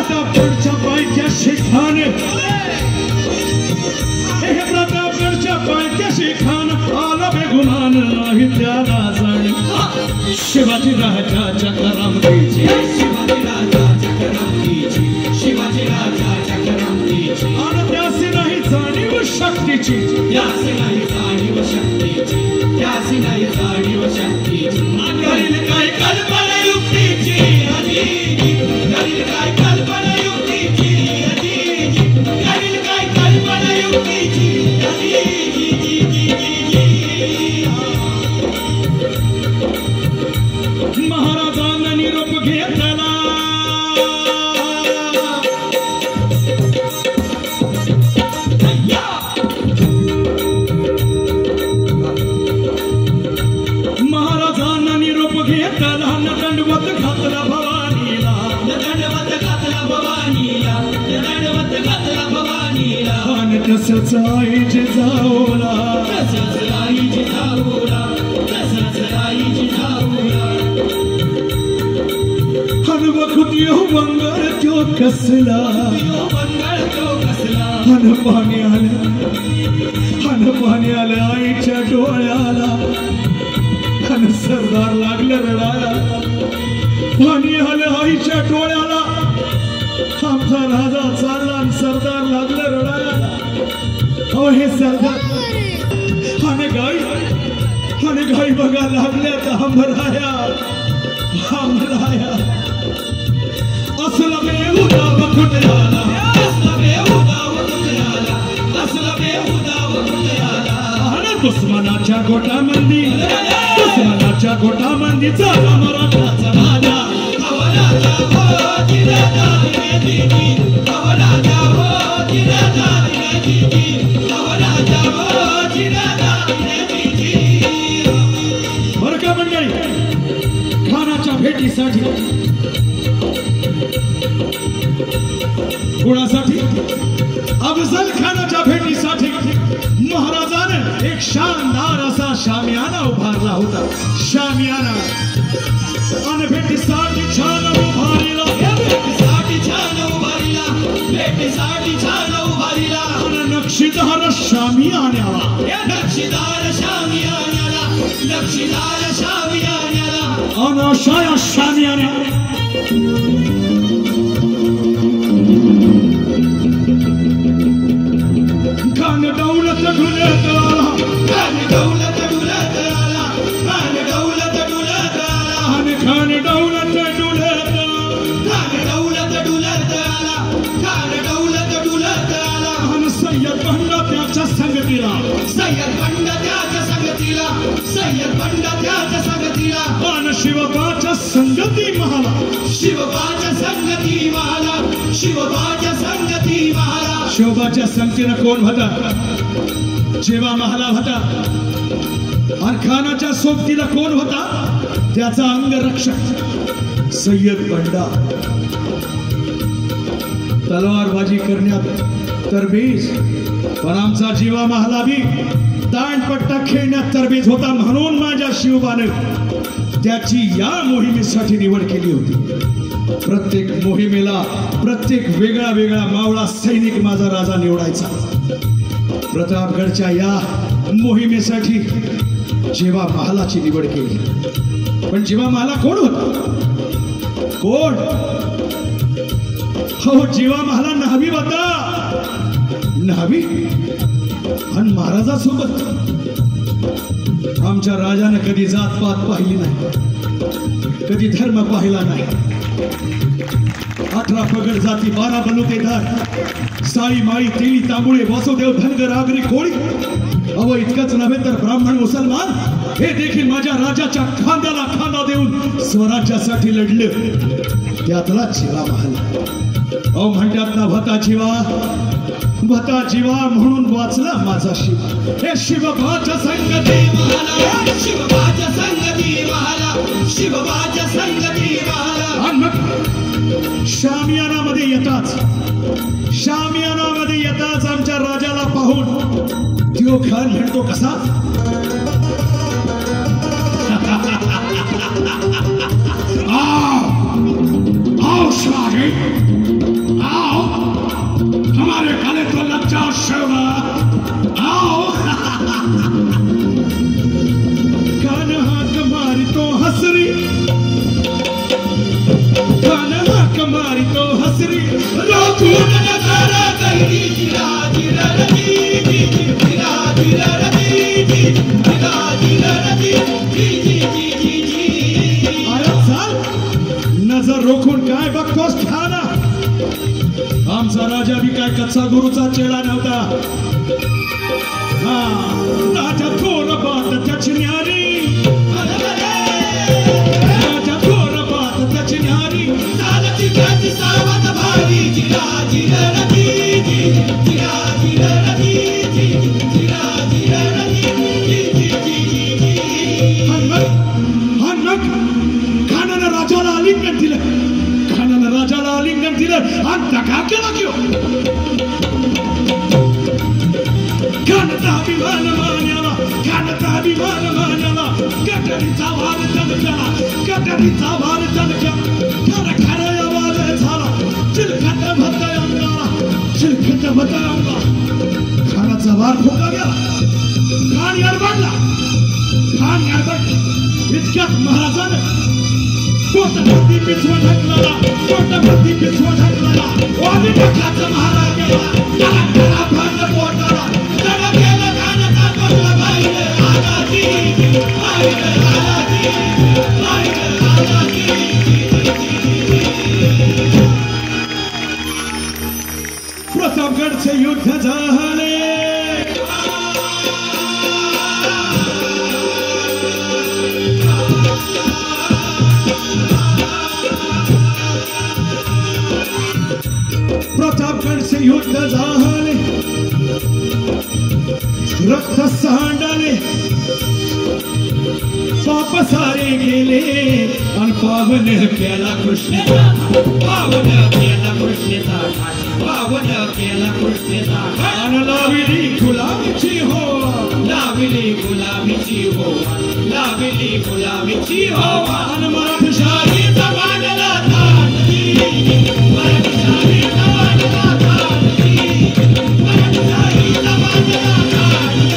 प्रतापगडच्या पायथ्याशी खान हे प्रतापगडच्या पायथ्याशी खान आला बेगुमान नाही त्याला जाण शिवाजी राजाच्या करामतीची शिवाजी राजाच्या करामतीची शिवाजी राजाच्या करामतीची आणि त्यासी नाही जाणीव शक्तीची त्यासी नाही जाणीव शक्तीची त्यासी नाही जाणीव शक्तीची करील काय कल्पना युक्तीची करील काय कल्पना युक्तीची करील काय कल्पना युक्तीची महाराजांना निरोप घेतला महाराजांना निरोप घेतला दंडवत घातला भवानीला दंडवत घातला भवानीला दंडवत घातला भवानीला आणि तसंच आईची जाऊला तसंच आईची जाऊला तसंच आईची जाऊला हनुमकुटियो बंगार त्यो कसला बंगार त्यो कसला हन पाणी आलं आईच्या डोळ्याला हन सरदार लागलं रडायला पाणी आलं आईच्या डोळ्याला आमचा राजा चालला आणि सरदार लागलं रडायला हो हे सरदार हन गाई बघा लागल्यात आंबराया असला बेहुदा वकुटयाला असला बेहुदा वकुटयाला असला बेहुदा वकुटयाला आणि दुश्मनाच्या गोटामंदी झाला मराठाचा राजा अवराजा हो जिराजा रे दीदी अवराजा हो जिराजा रे दीदी अवराजा हो जिराजा रे दीदी बरं का मंडळी खानाच्या भेटीसाठी कुणासाठी अफजल खानाच्या भेटीसाठी महाराजाने एक शानदार असा शामियाना उभारला होता शामियाना आणि भेटीसाठी छान उभारला भेटीसाठी छान उभारला भेटीसाठी छान उभारला आणि नक्षीदार शामियान्याला नक्षीदार शामियान्याला नक्षीदार शामियान्याला आणि अशा या शामियान्या खान दौलत ढुलत आला खान दौलत ढुलत आला खान दौलत ढुलत आला खान दौलत ढुलत खान दौलत ढुलत आला खान दौलत ढुलत आला आणि सय्यद बंड त्याच्या संगतीला सय्यद बंड त्याच्या संगतीला सय्यद बंड त्याच्या संगतीला आणि शिवबाच्या संगती महाला शिवबाच्या संगती महाला शिवबाच्या संगती महाला शिवबाच्या संगतीला कोण होता जेव्हा महाला होता आणि खानाच्या सोबतीला कोण होता त्याचा अंगरक्षक सय्यद बंडा तलवारबाजी करण्यात तरबेज पण आमचा जीवा महाला बी दांडपट्टा खेळण्यात तरबेज होता म्हणून माझ्या शिवबाने त्याची या मोहिमेसाठी निवड केली होती प्रत्येक मोहिमेला प्रत्येक वेगळा वेगळा मावळा सैनिक माझा राजा निवडायचा प्रतापगडच्या या मोहिमेसाठी जेव्हा महालाची निवड केली पण जेव्हा मला कोण होता कोण हो जेव्हा मला न्हावी होता न्हावी आणि महाराजासोबत आमच्या राजाने कधी जात पात पाहिली नाही कधी धर्म पाहिला नाही 18 पगड जाती 12 बलुतेदार साळी माळी तेळी तांबुळे वासुदेव धनगर आगरी कोळी अव इतकंच नव्हे तर ब्राह्मण मुसलमान हे देखील माझ्या राजाच्या खांद्याला खांदा देऊन स्वराज्यासाठी लढलं त्यातला जीवा महाल अहो म्हणतात ना भता जीवा म्हणून वाचला माझा शिव हे शिवबाच्या संगती महाला शिवबाच्या संगती महाला शिवबाच्या संगती महाला शामियानामध्ये येताच आमच्या राजाला पाहून त्यो खान म्हणतो कसा आओ शिवाजी सासरी रोखून नजारा कैरी जिरा जिरा रजी जी जिरा जिरा रजी जी जिरा जिरा रजी जी जी जी जी अरे चल नजर रोखून काय बघतोस ठाणा आमचा राजा बी काय कच्चा गुरुचा चेला नव्हता हा राजा थोर बात त्याची न्यारी राजा थोर बात त्याची न्यारी सालची त्याची सावत भारी जिरा जिरा रजी जी जिरा जिरा रजी जी जिरा जिरा रजी जी जी जी जी हन्नक खानानं राजाला आलिंगन दिलं खानानं राजाला आलिंगन दिलं आणि दगा केला किंवा खानाचा अभिमान मान्याला खानाचा अभिमान मान्याला कटरीचा वार चलक्याला कटरीचा वार चलक्या खरा खरा आवाज झाला चिलखत भत अंगाला चिलखत भत अंगा खानाचा वार फुका गेला खान यारबाडला खान यारबाड इतक्यात महाराजानं पोटामध्ये पिछवा ढकलला पोटामध्ये पिछवा ढकलला वादी ढकलाचा महाराज गेला त्याला त्याला भांड पोटाला त्याला गेला खानाचा कोटला बाईले आलाजी बाईले आलाजी बाईले आलाजी प्रतापगडचे युद्ध झाले प्रतापगडचे युद्ध झाले रक्त सांडले पाप सारे गेले आणि पावन केला कृष्णेचा पावन केला कृष्णेचा पावन केला कृष्णेचा आणि लाविली गुलामीची हो लाविली गुलामीची हो लाविली गुलामीची हो आणि मराठशाही जमानला ताटली मराठशाही जमानला ताटली मराठशाही जमानला ताटली